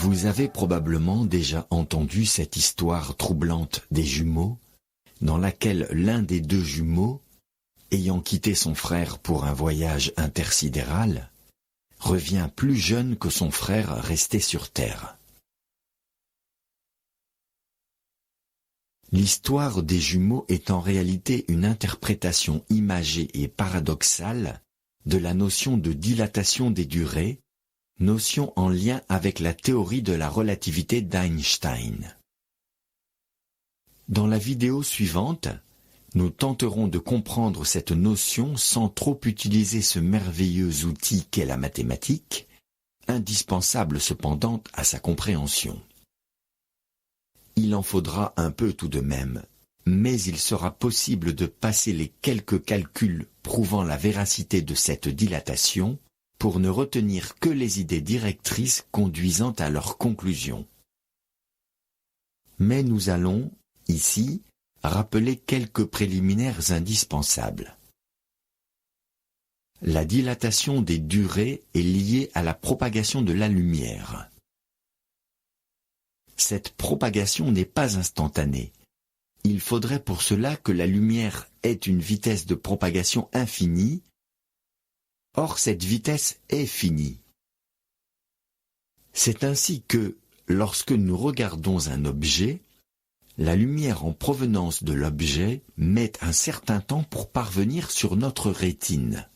Vous avez probablement déjà entendu cette histoire troublante des jumeaux, dans laquelle l'un des deux jumeaux, ayant quitté son frère pour un voyage intersidéral, revient plus jeune que son frère resté sur Terre. L'histoire des jumeaux est en réalité une interprétation imagée et paradoxale de la notion de dilatation des durées, notion en lien avec la théorie de la relativité d'Einstein. Dans la vidéo suivante, nous tenterons de comprendre cette notion sans trop utiliser ce merveilleux outil qu'est la mathématique, indispensable cependant à sa compréhension. Il en faudra un peu tout de même, mais il sera possible de passer les quelques calculs prouvant la véracité de cette dilatation pour ne retenir que les idées directrices conduisant à leur conclusion. Mais nous allons, ici, rappeler quelques préliminaires indispensables. La dilatation des durées est liée à la propagation de la lumière. Cette propagation n'est pas instantanée. Il faudrait pour cela que la lumière ait une vitesse de propagation infinie. Or, cette vitesse est finie. C'est ainsi que, lorsque nous regardons un objet, la lumière en provenance de l'objet met un certain temps pour parvenir sur notre rétine.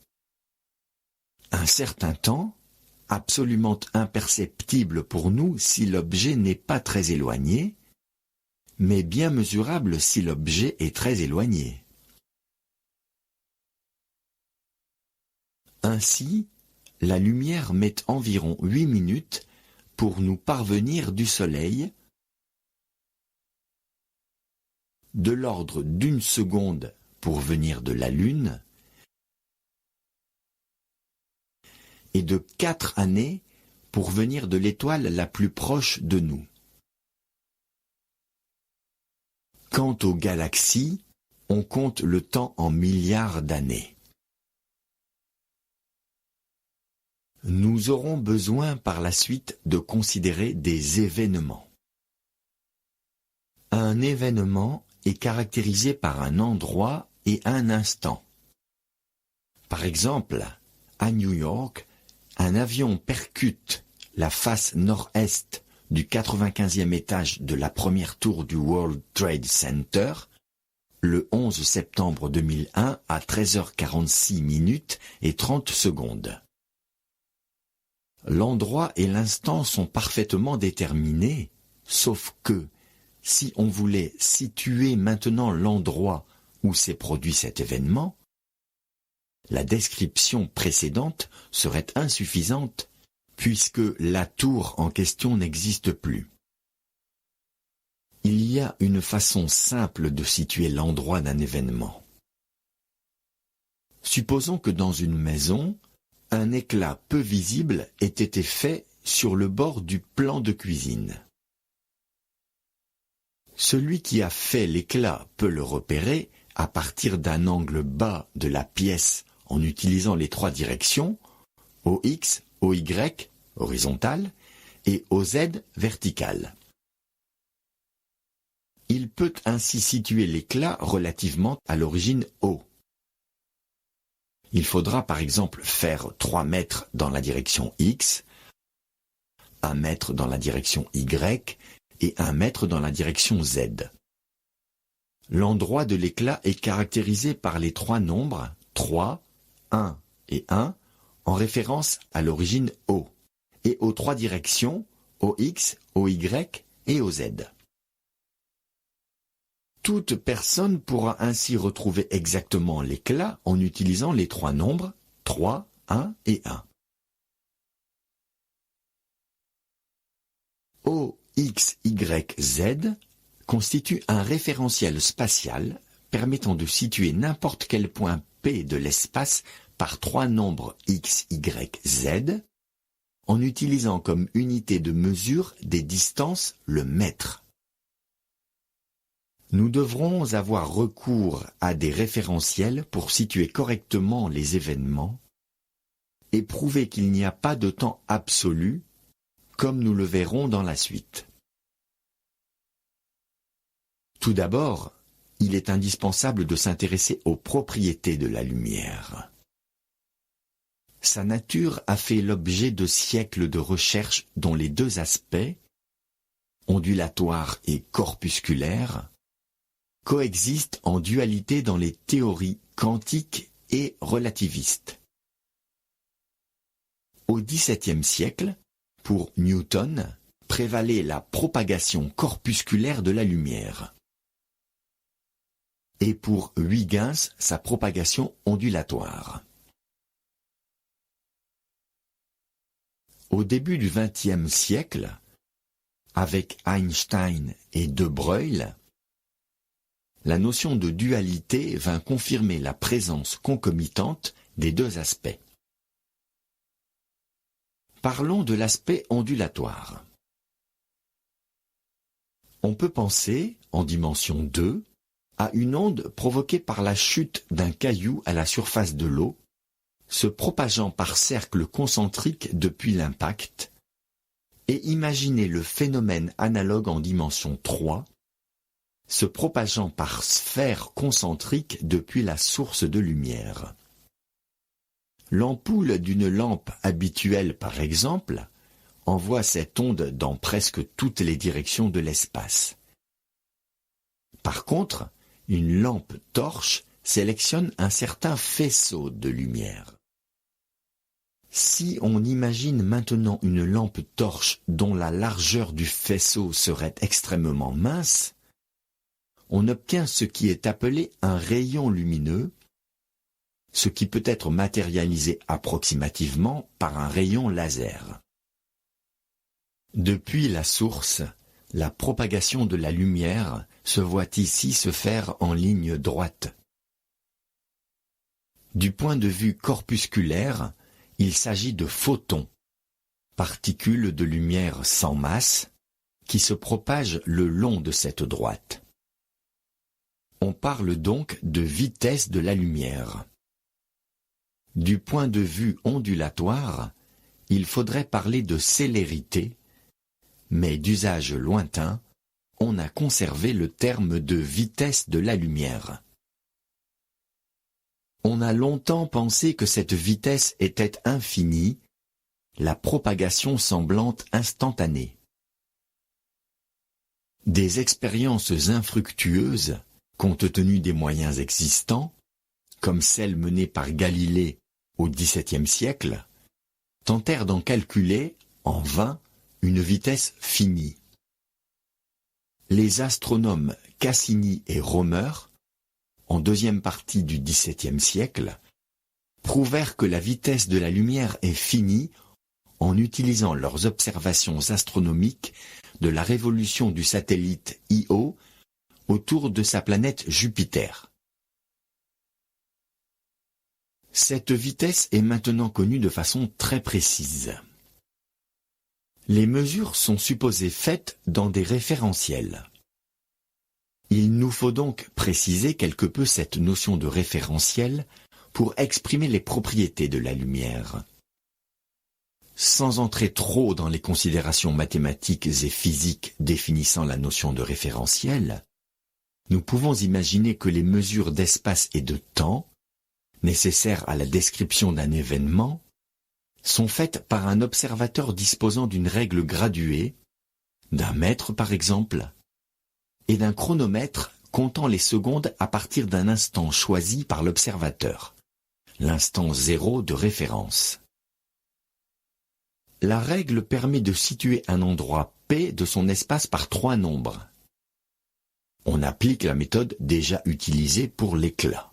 Un certain temps, absolument imperceptible pour nous si l'objet n'est pas très éloigné, mais bien mesurable si l'objet est très éloigné. Ainsi, la lumière met environ 8 minutes pour nous parvenir du Soleil, de l'ordre d'1 seconde pour venir de la Lune, et de 4 années pour venir de l'étoile la plus proche de nous. Quant aux galaxies, on compte le temps en milliards d'années. Nous aurons besoin par la suite de considérer des événements. Un événement est caractérisé par un endroit et un instant. Par exemple, à New York, un avion percute la face nord-est du 95e étage de la première tour du World Trade Center le 11 septembre 2001 à 13h46 et 30 secondes. L'endroit et l'instant sont parfaitement déterminés, sauf que, si on voulait situer maintenant l'endroit où s'est produit cet événement, la description précédente serait insuffisante puisque la tour en question n'existe plus. Il y a une façon simple de situer l'endroit d'un événement. Supposons que dans une maison, un éclat peu visible ait été fait sur le bord du plan de cuisine. Celui qui a fait l'éclat peut le repérer à partir d'un angle bas de la pièce en utilisant les 3 directions, OX, OY, horizontale, et OZ, verticale. Il peut ainsi situer l'éclat relativement à l'origine O. Il faudra par exemple faire 3 mètres dans la direction X, 1 mètre dans la direction Y et 1 mètre dans la direction Z. L'endroit de l'éclat est caractérisé par les 3 nombres 3, 1 et 1 en référence à l'origine O et aux 3 directions OX, OY et OZ. Toute personne pourra ainsi retrouver exactement l'éclat en utilisant les 3 nombres 3, 1 et 1. OX, Y, Z constitue un référentiel spatial permettant de situer n'importe quel point P de l'espace par 3 nombres X, Y, Z en utilisant comme unité de mesure des distances le mètre. Nous devrons avoir recours à des référentiels pour situer correctement les événements et prouver qu'il n'y a pas de temps absolu comme nous le verrons dans la suite. Tout d'abord, il est indispensable de s'intéresser aux propriétés de la lumière. Sa nature a fait l'objet de siècles de recherches dont les deux aspects, ondulatoire et corpusculaire, coexistent en dualité dans les théories quantiques et relativistes. Au XVIIe siècle, pour Newton, prévalait la propagation corpusculaire de la lumière. Et pour Huygens, sa propagation ondulatoire. Au début du XXe siècle, avec Einstein et De Broglie, la notion de dualité vint confirmer la présence concomitante des deux aspects. Parlons de l'aspect ondulatoire. On peut penser, en dimension 2, à une onde provoquée par la chute d'un caillou à la surface de l'eau, se propageant par cercles concentriques depuis l'impact, et imaginer le phénomène analogue en dimension 3, se propageant par sphères concentriques depuis la source de lumière. L'ampoule d'une lampe habituelle, par exemple, envoie cette onde dans presque toutes les directions de l'espace. Par contre, une lampe torche sélectionne un certain faisceau de lumière. Si on imagine maintenant une lampe torche dont la largeur du faisceau serait extrêmement mince, on obtient ce qui est appelé un rayon lumineux, ce qui peut être matérialisé approximativement par un rayon laser. Depuis la source, la propagation de la lumière se voit ici se faire en ligne droite. Du point de vue corpusculaire, il s'agit de photons, particules de lumière sans masse, qui se propagent le long de cette droite. On parle donc de vitesse de la lumière. Du point de vue ondulatoire, il faudrait parler de célérité, mais d'usage lointain, on a conservé le terme de vitesse de la lumière. On a longtemps pensé que cette vitesse était infinie, la propagation semblant instantanée. Des expériences infructueuses, compte tenu des moyens existants, comme celle menée par Galilée au XVIIe siècle, tentèrent d'en calculer, en vain, une vitesse finie. Les astronomes Cassini et Romer, en deuxième partie du XVIIe siècle, prouvèrent que la vitesse de la lumière est finie en utilisant leurs observations astronomiques de la révolution du satellite Io autour de sa planète Jupiter. Cette vitesse est maintenant connue de façon très précise. Les mesures sont supposées faites dans des référentiels. Il nous faut donc préciser quelque peu cette notion de référentiel pour exprimer les propriétés de la lumière. Sans entrer trop dans les considérations mathématiques et physiques définissant la notion de référentiel, nous pouvons imaginer que les mesures d'espace et de temps, nécessaires à la description d'un événement, sont faites par un observateur disposant d'une règle graduée, d'un mètre par exemple, et d'un chronomètre comptant les secondes à partir d'un instant choisi par l'observateur, l'instant zéro de référence. La règle permet de situer un endroit P de son espace par trois nombres. On applique la méthode déjà utilisée pour l'éclat.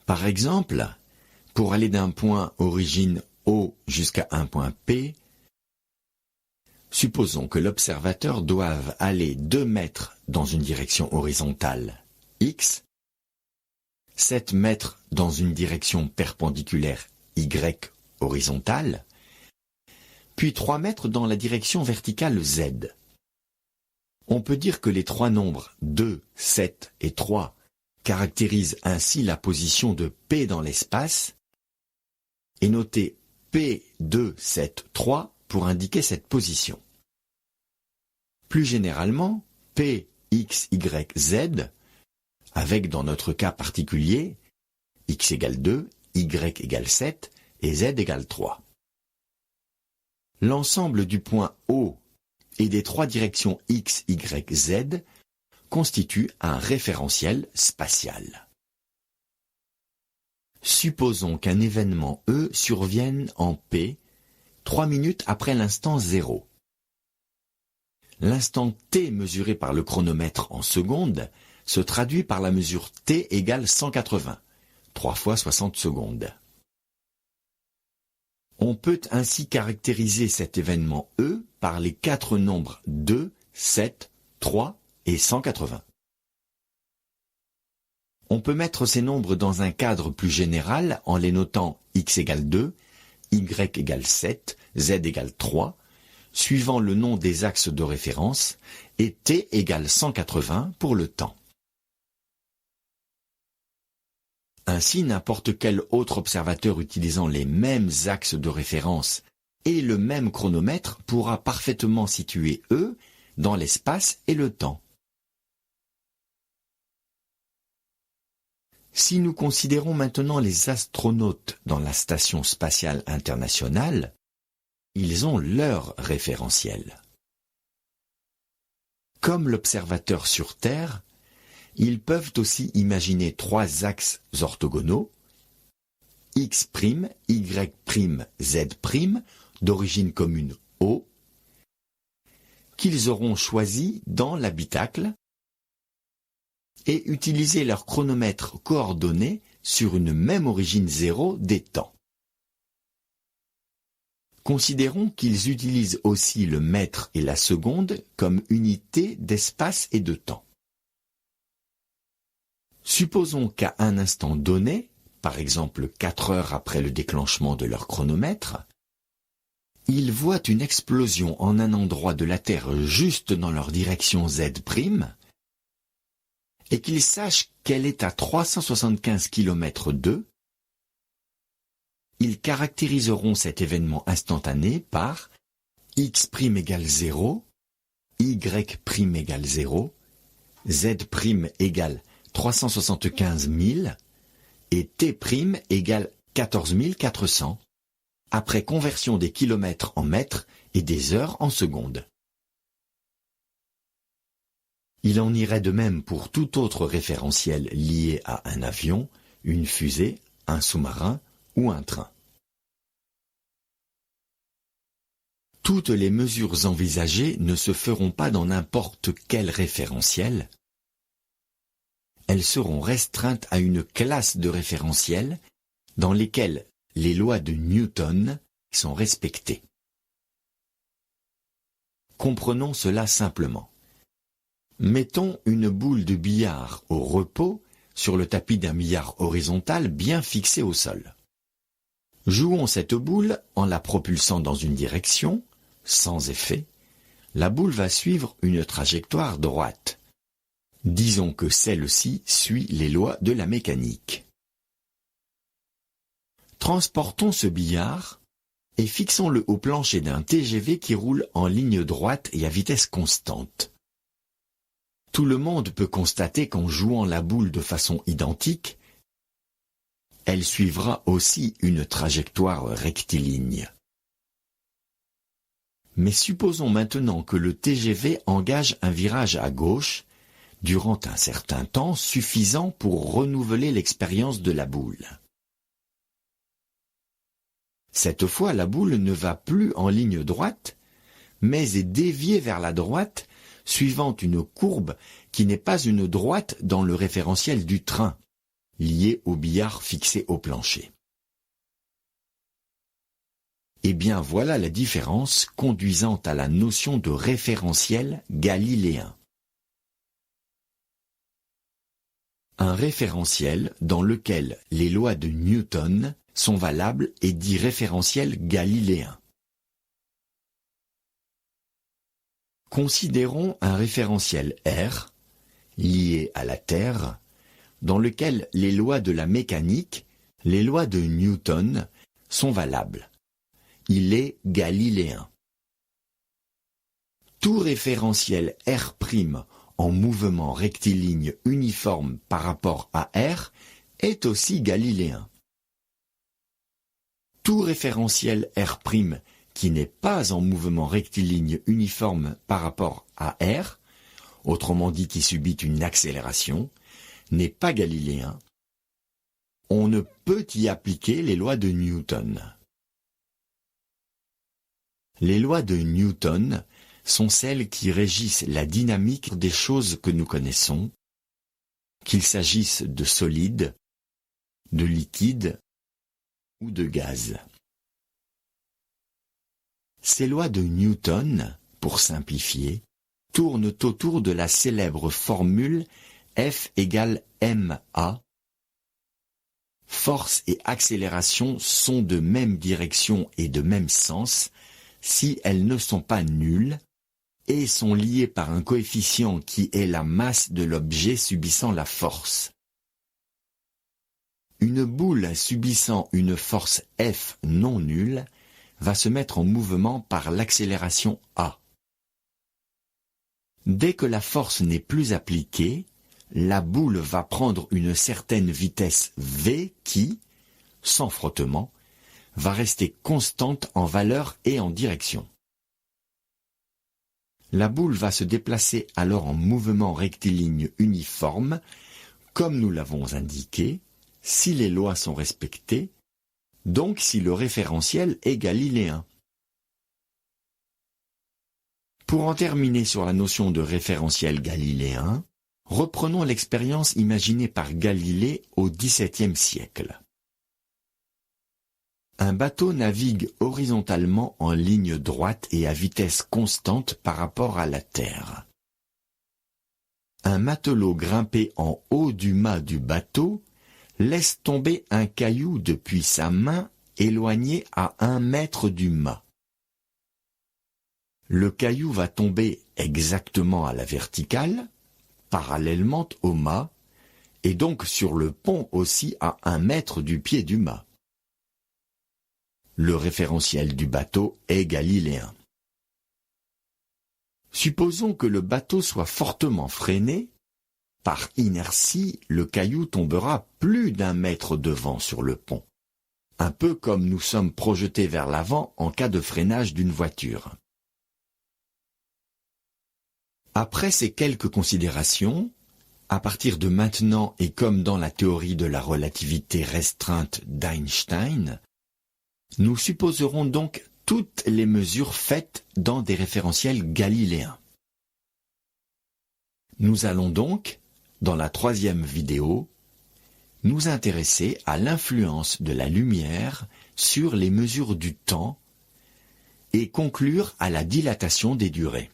Par exemple, pour aller d'un point origine O jusqu'à un point P, supposons que l'observateur doive aller 2 mètres dans une direction horizontale X, 7 mètres dans une direction perpendiculaire Y horizontale, puis 3 mètres dans la direction verticale Z. On peut dire que les trois nombres 2, 7 et 3 caractérisent ainsi la position de P dans l'espace et noter P2, 7, 3 pour indiquer cette position. Plus généralement, P, X, Y, Z, avec dans notre cas particulier, X égale 2, Y égale 7 et Z égale 3. L'ensemble du point O et des trois directions X, Y, Z constitue un référentiel spatial. Supposons qu'un événement E survienne en P 3 minutes après l'instant 0. L'instant T mesuré par le chronomètre en secondes se traduit par la mesure T égale 180, 3 fois 60 secondes. On peut ainsi caractériser cet événement E par les quatre nombres 2, 7, 3 et 180. On peut mettre ces nombres dans un cadre plus général en les notant x égale 2, y égale 7, z égale 3, suivant le nom des axes de référence, et t égale 180 pour le temps. Ainsi, n'importe quel autre observateur utilisant les mêmes axes de référence et le même chronomètre pourra parfaitement situer E dans l'espace et le temps. Si nous considérons maintenant les astronautes dans la Station spatiale internationale, ils ont leur référentiel. Comme l'observateur sur Terre, ils peuvent aussi imaginer trois axes orthogonaux, x', y', z' d'origine commune O, qu'ils auront choisis dans l'habitacle et utiliser leur chronomètre coordonné sur une même origine 0 des temps. Considérons qu'ils utilisent aussi le mètre et la seconde comme unité d'espace et de temps. Supposons qu'à un instant donné, par exemple 4 heures après le déclenchement de leur chronomètre, ils voient une explosion en un endroit de la Terre juste dans leur direction Z', et qu'ils sachent qu'elle est à 375 km d'eux, ils caractériseront cet événement instantané par x' égale 0, y' égale 0, z' égale 375 000 et t' égale 14 400, après conversion des kilomètres en mètres et des heures en secondes. Il en irait de même pour tout autre référentiel lié à un avion, une fusée, un sous-marin ou un train. Toutes les mesures envisagées ne se feront pas dans n'importe quel référentiel. Elles seront restreintes à une classe de référentiels dans lesquels les lois de Newton sont respectées. Comprenons cela simplement. Mettons une boule de billard au repos sur le tapis d'un billard horizontal bien fixé au sol. Jouons cette boule en la propulsant dans une direction, sans effet. La boule va suivre une trajectoire droite. Disons que celle-ci suit les lois de la mécanique. Transportons ce billard et fixons-le au plancher d'un TGV qui roule en ligne droite et à vitesse constante. Tout le monde peut constater qu'en jouant la boule de façon identique, elle suivra aussi une trajectoire rectiligne. Mais supposons maintenant que le TGV engage un virage à gauche durant un certain temps suffisant pour renouveler l'expérience de la boule. Cette fois, la boule ne va plus en ligne droite, mais est déviée vers la droite, suivant une courbe qui n'est pas une droite dans le référentiel du train, lié au billard fixé au plancher. Eh bien voilà la différence conduisant à la notion de référentiel galiléen. Un référentiel dans lequel les lois de Newton sont valables est dit référentiel galiléen. Considérons un référentiel R, lié à la Terre, dans lequel les lois de la mécanique, les lois de Newton, sont valables. Il est galiléen. Tout référentiel R' en mouvement rectiligne uniforme par rapport à R est aussi galiléen. Tout référentiel R' qui n'est pas en mouvement rectiligne uniforme par rapport à R, autrement dit qui subit une accélération, n'est pas galiléen. On ne peut y appliquer les lois de Newton. Les lois de Newton sont celles qui régissent la dynamique des choses que nous connaissons, qu'il s'agisse de solides, de liquides ou de gaz. Ces lois de Newton, pour simplifier, tournent autour de la célèbre formule F égale ma. Force et accélération sont de même direction et de même sens si elles ne sont pas nulles et sont liées par un coefficient qui est la masse de l'objet subissant la force. Une boule subissant une force F non nulle va se mettre en mouvement par l'accélération A. Dès que la force n'est plus appliquée, la boule va prendre une certaine vitesse V qui, sans frottement, va rester constante en valeur et en direction. La boule va se déplacer alors en mouvement rectiligne uniforme, comme nous l'avons indiqué, si les lois sont respectées, donc si le référentiel est galiléen. Pour en terminer sur la notion de référentiel galiléen, reprenons l'expérience imaginée par Galilée au XVIIe siècle. Un bateau navigue horizontalement en ligne droite et à vitesse constante par rapport à la terre. Un matelot grimpé en haut du mât du bateau laisse tomber un caillou depuis sa main éloigné à 1 mètre du mât. Le caillou va tomber exactement à la verticale, parallèlement au mât, et donc sur le pont aussi à 1 mètre du pied du mât. Le référentiel du bateau est galiléen. Supposons que le bateau soit fortement freiné. Par inertie, le caillou tombera plus d'1 mètre de vent sur le pont, un peu comme nous sommes projetés vers l'avant en cas de freinage d'une voiture. Après ces quelques considérations, à partir de maintenant et comme dans la théorie de la relativité restreinte d'Einstein, nous supposerons donc toutes les mesures faites dans des référentiels galiléens. Nous allons donc, dans la 3e vidéo, nous intéresser à l'influence de la lumière sur les mesures du temps et conclure à la dilatation des durées.